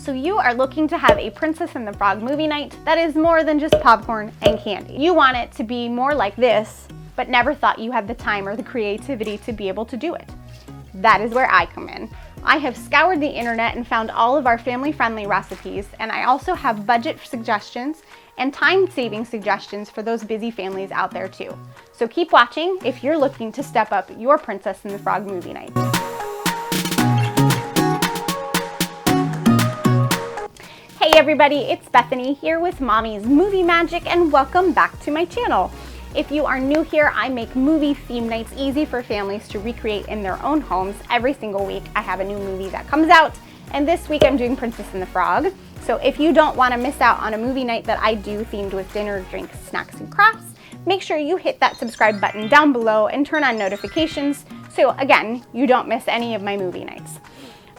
So you are looking to have a Princess and the Frog movie night that is more than just popcorn and candy. You want it to be more like this, but never thought you had the time or the creativity to be able to do it. That is where I come in. I have scoured the internet and found all of our family-friendly recipes, and I also have budget suggestions and time-saving suggestions for those busy families out there too. So keep watching if you're looking to step up your Princess and the Frog movie night. Hey everybody, it's Bethany here with Mommy's Movie Magic, and welcome back to my channel. If you are new here, I make movie theme nights easy for families to recreate in their own homes. Every single week I have a new movie that comes out, and this week I'm doing Princess and the Frog. So if you don't want to miss out on a movie night that I do themed with dinner, drinks, snacks, and crafts, make sure you hit that subscribe button down below and turn on notifications so again, you don't miss any of my movie nights.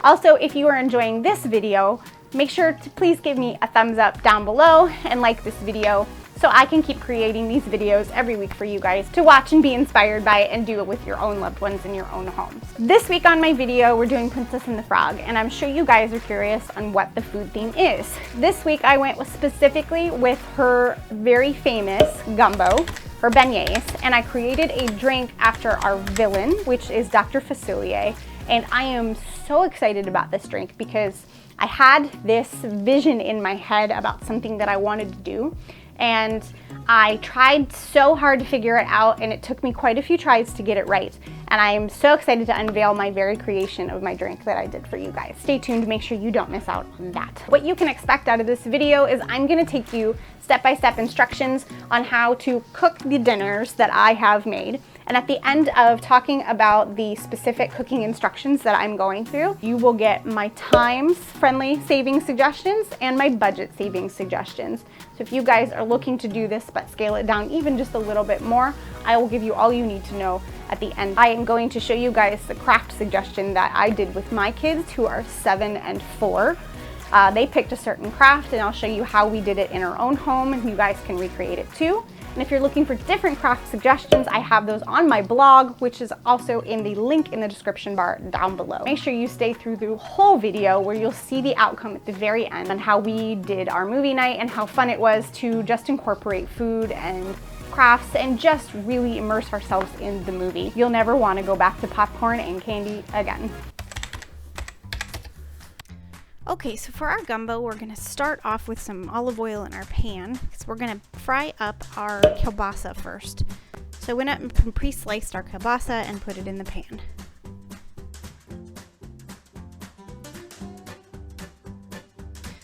Also, if you are enjoying this video, make sure to please give me a thumbs up down below and like this video so I can keep creating these videos every week for you guys to watch and be inspired by and do it with your own loved ones in your own homes. This week on my video, we're doing Princess and the Frog, and I'm sure you guys are curious on what the food theme is. This week I went specifically with her very famous Gumbo, her Beignets, and I created a drink after our villain, which is Dr. Facilier, and I am so excited about this drink because I had this vision in my head about something that I wanted to do, and I tried so hard to figure it out, and it took me quite a few tries to get it right. And I am so excited to unveil my very creation of my drink that I did for you guys. Stay tuned, make sure you don't miss out on that. What you can expect out of this video is I'm gonna take you step-by-step instructions on how to cook the dinners that I have made. And at the end of talking about the specific cooking instructions that I'm going through, you will get my time-friendly saving suggestions and my budget saving suggestions. So if you guys are looking to do this but scale it down even just a little bit more, I will give you all you need to know at the end. I am going to show you guys the craft suggestion that I did with my kids who are 7 and 4. They picked a certain craft, and I'll show you how we did it in our own home, and you guys can recreate it too. And if you're looking for different craft suggestions, I have those on my blog, which is also in the link in the description bar down below. Make sure you stay through the whole video where you'll see the outcome at the very end on how we did our movie night and how fun it was to just incorporate food and crafts and just really immerse ourselves in the movie. You'll never want to go back to popcorn and candy again. Okay, so for our gumbo, we're gonna start off with some olive oil in our pan. So we're gonna fry up our kielbasa first. So I went up and pre-sliced our kielbasa and put it in the pan.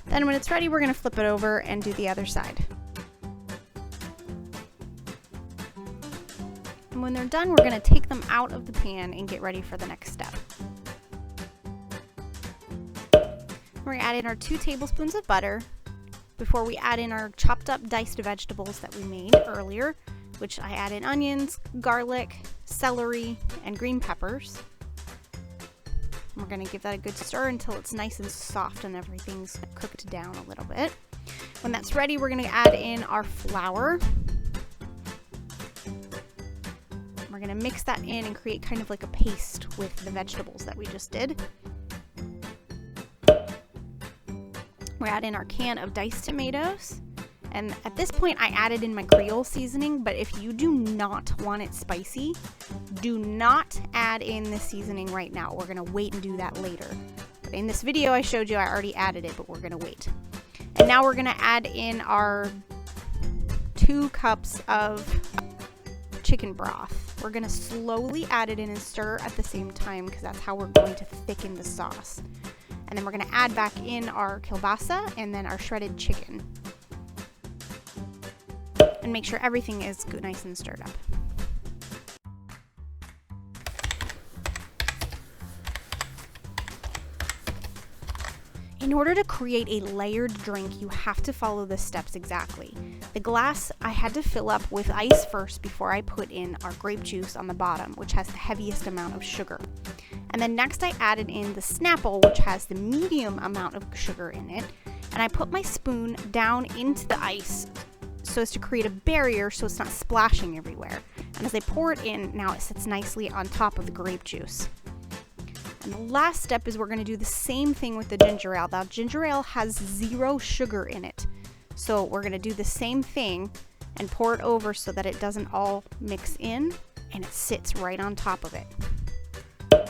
Then when it's ready, we're gonna flip it over and do the other side. And when they're done, we're gonna take them out of the pan and get ready for the next step. We're gonna add in our 2 tablespoons of butter before we add in our chopped up diced vegetables that we made earlier, which I add in onions, garlic, celery, and green peppers. We're gonna give that a good stir until it's nice and soft and everything's cooked down a little bit. When that's ready, we're gonna add in our flour. We're gonna mix that in and create kind of like a paste with the vegetables that we just did. We add in our can of diced tomatoes, and at this point I added in my Creole seasoning, but if you do not want it spicy, do not add in the seasoning right now. We're gonna wait and do that later. But in this video I showed you I already added it, but we're gonna wait. And now we're gonna add in our 2 cups of chicken broth. We're gonna slowly add it in and stir at the same time because that's how we're going to thicken the sauce. And then we're gonna add back in our kielbasa and then our shredded chicken. And make sure everything is good, nice and stirred up. In order to create a layered drink, you have to follow the steps exactly. The glass I had to fill up with ice first before I put in our grape juice on the bottom, which has the heaviest amount of sugar. And then next I added in the Snapple, which has the medium amount of sugar in it. And I put my spoon down into the ice so as to create a barrier so it's not splashing everywhere. And as I pour it in, now it sits nicely on top of the grape juice. And the last step is we're going to do the same thing with the ginger ale. Now, ginger ale has 0 sugar in it. So we're going to do the same thing and pour it over so that it doesn't all mix in and it sits right on top of it.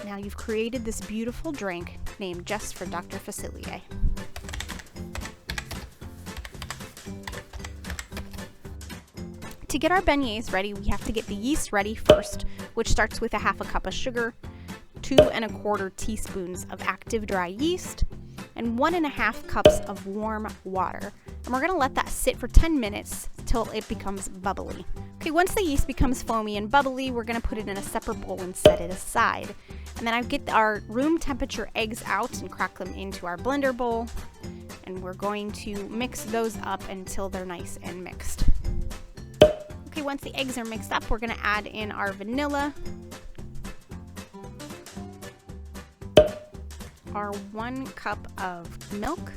Now you've created this beautiful drink named just for Dr. Facilier. To get our beignets ready, we have to get the yeast ready first, which starts with 1/2 cup of sugar, 2 1/4 teaspoons of active dry yeast, and 1 1/2 cups of warm water. And we're gonna let that sit for 10 minutes till it becomes bubbly. Okay, once the yeast becomes foamy and bubbly, we're gonna put it in a separate bowl and set it aside. And then I get our room temperature eggs out and crack them into our blender bowl. And we're going to mix those up until they're nice and mixed. Okay, once the eggs are mixed up, we're gonna add in our vanilla, our 1 cup of milk,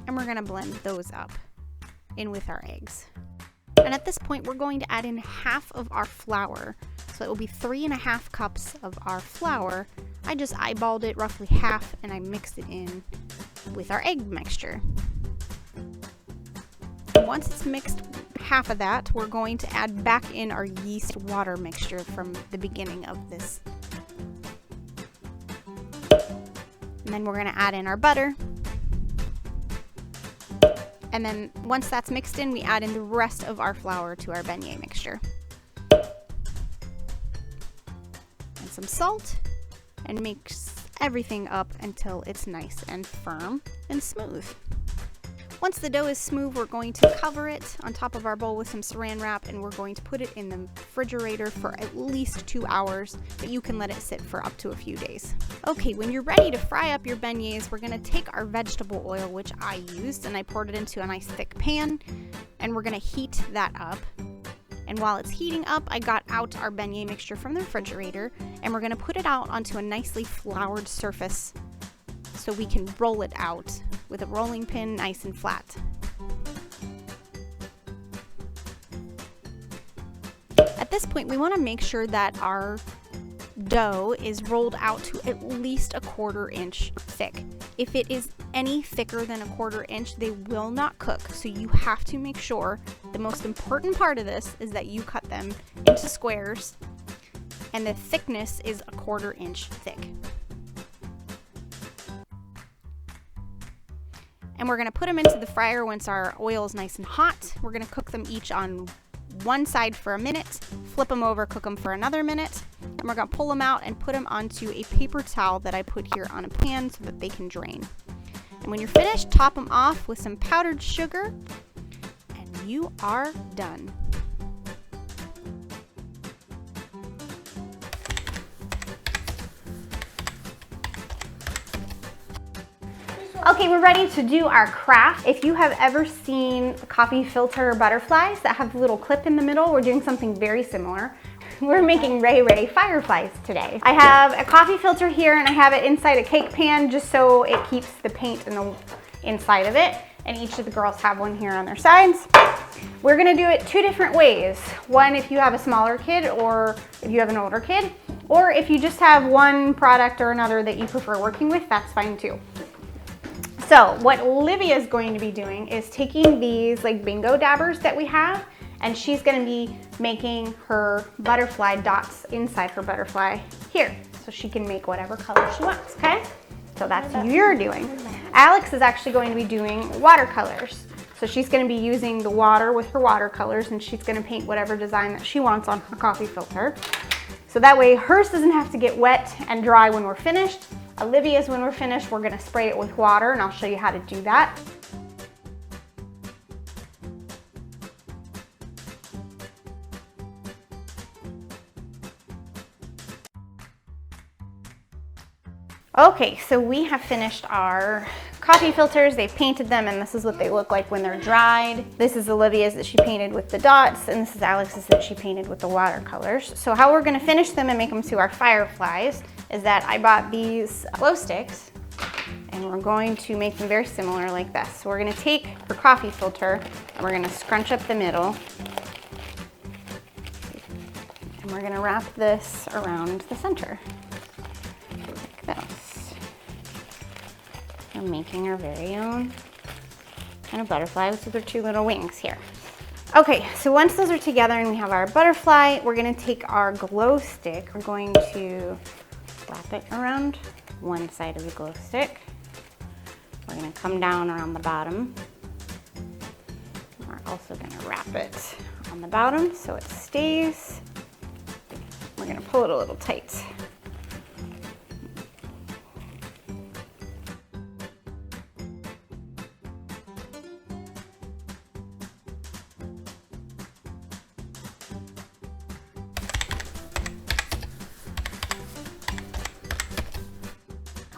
and we're gonna blend those up in with our eggs. And at this point, we're going to add in 1/2 of our flour. So it will be 3 1/2 cups of our flour. I just eyeballed it roughly half and I mixed it in with our egg mixture. Once it's mixed half of that, we're going to add back in our yeast water mixture from the beginning of this. And then we're going to add in our butter. And then once that's mixed in, we add in the rest of our flour to our beignet mixture. And some salt, and mix everything up until it's nice and firm and smooth. Once the dough is smooth, we're going to cover it on top of our bowl with some saran wrap, and we're going to put it in the refrigerator for at least 2 hours, but you can let it sit for up to a few days. Okay, when you're ready to fry up your beignets, we're gonna take our vegetable oil, which I used, and I poured it into a nice thick pan, and we're gonna heat that up. And while it's heating up, I got out our beignet mixture from the refrigerator, and we're gonna put it out onto a nicely floured surface so we can roll it out with a rolling pin nice and flat. At this point, we want to make sure that our dough is rolled out to at least 1/4 inch thick. If it is any thicker than 1/4 inch, they will not cook. So you have to make sure, the most important part of this is that you cut them into squares and the thickness is 1/4 inch thick. And we're gonna put them into the fryer once our oil is nice and hot. We're gonna cook them each on one side for a minute, flip them over, cook them for another minute, and we're gonna pull them out and put them onto a paper towel that I put here on a pan so that they can drain. And when you're finished, top them off with some powdered sugar, and you are done. Okay, we're ready to do our craft. If you have ever seen coffee filter butterflies that have a little clip in the middle, we're doing something very similar. We're making Ray Ray fireflies today. I have a coffee filter here and I have it inside a cake pan just so it keeps the paint in the inside of it. And each of the girls have one here on their sides. We're gonna do it 2 different ways. One, if you have a smaller kid or if you have an older kid, or if you just have one product or another that you prefer working with, that's fine too. So what Olivia is going to be doing is taking these like bingo dabbers that we have, and she's gonna be making her butterfly dots inside her butterfly here. So she can make whatever color she wants, okay? So that's what you're doing. Alex is actually going to be doing watercolors. So she's gonna be using the water with her watercolors, and she's gonna paint whatever design that she wants on her coffee filter. So that way hers doesn't have to get wet and dry when we're finished. Olivia's, when we're finished, we're gonna spray it with water, and I'll show you how to do that. Okay, so we have finished our coffee filters. They've painted them, and this is what they look like when they're dried. This is Olivia's that she painted with the dots, and this is Alex's that she painted with the watercolors. So how we're gonna finish them and make them to our fireflies is that I bought these glow sticks, and we're going to make them very similar like this. So we're gonna take her coffee filter, and we're gonna scrunch up the middle. And And we're gonna wrap this around the center, like this. We're making our very own kind of butterfly with their two little wings here. Okay, so once those are together and we have our butterfly, we're gonna take our glow stick. We're going to wrap it around one side of the glow stick. We're gonna come down around the bottom. We're also gonna wrap it on the bottom so it stays. We're gonna pull it a little tight.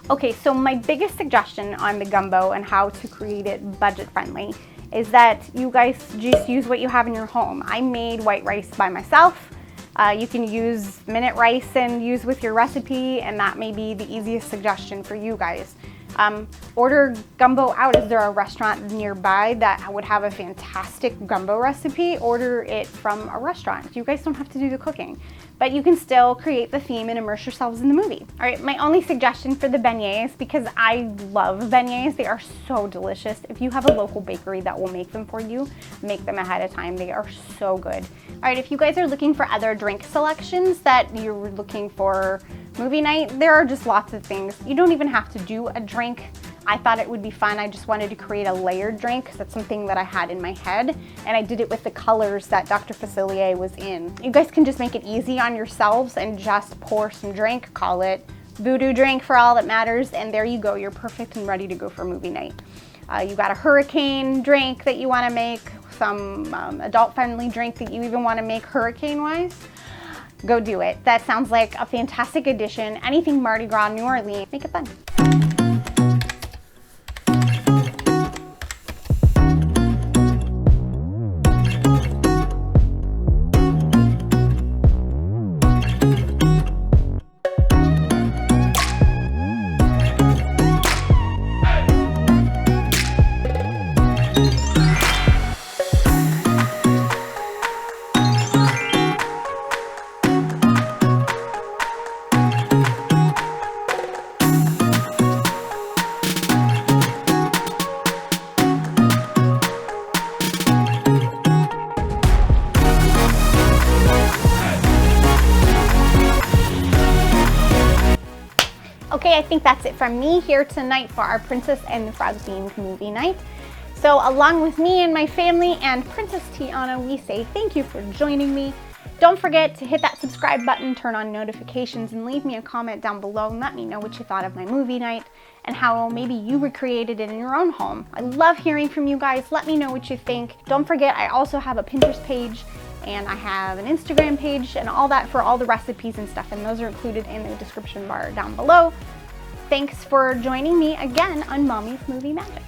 Okay, so my biggest suggestion on the gumbo and how to create it budget friendly is that you guys just use what you have in your home. I made white rice by myself. You can use minute rice and use with your recipe, and that may be the easiest suggestion for you guys. Order gumbo out. Is there a restaurant nearby that would have a fantastic gumbo recipe? Order it from a restaurant. You guys don't have to do the cooking, but you can still create the theme and immerse yourselves in the movie. All right, my only suggestion for the beignets, because I love beignets, they are so delicious. If you have a local bakery that will make them for you, make them ahead of time. They are so good. All right, if you guys are looking for other drink selections that you're looking for movie night, there are just lots of things. You don't even have to do a drink. I thought it would be fun. I just wanted to create a layered drink because that's something that I had in my head, and I did it with the colors that Dr. Facilier was in. You guys can just make it easy on yourselves and just pour some drink, call it voodoo drink for all that matters, and there you go. You're perfect and ready to go for movie night. You got a hurricane drink that you want to make, some adult-friendly drink that you even want to make hurricane-wise. Go do it. That sounds like a fantastic addition. Anything Mardi Gras, New Orleans, make it fun. Okay, I think that's it from me here tonight for our Princess and the Frog themed movie night. So along with me and my family and Princess Tiana, we say thank you for joining me. Don't forget to hit that subscribe button, turn on notifications, and leave me a comment down below and let me know what you thought of my movie night and how maybe you recreated it in your own home. I love hearing from you guys. Let me know what you think. Don't forget, I also have a Pinterest page and I have an Instagram page and all that for all the recipes and stuff, and those are included in the description bar down below. Thanks for joining me again on Mommy's Movie Magic.